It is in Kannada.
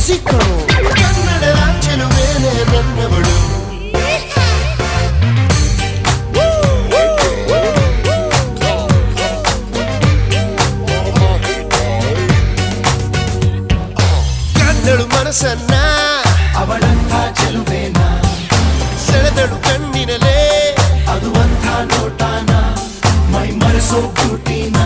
ಮ್ಯೂಸಿಕ್ ಕನ್ನಡ ಚೆಲುವೇನೆ ನನ್ನವಳು ಕನ್ನಡು ಮನಸ್ಸನ್ನ ಅವಳಂಥ ಚೆಲುವೇನ ಸೆಳೆದಳು ಕಣ್ಣಿನಲೇ ಅದು ಅಂಥ ನೋಟಾನ ಮೈ ಮರೆಸೋ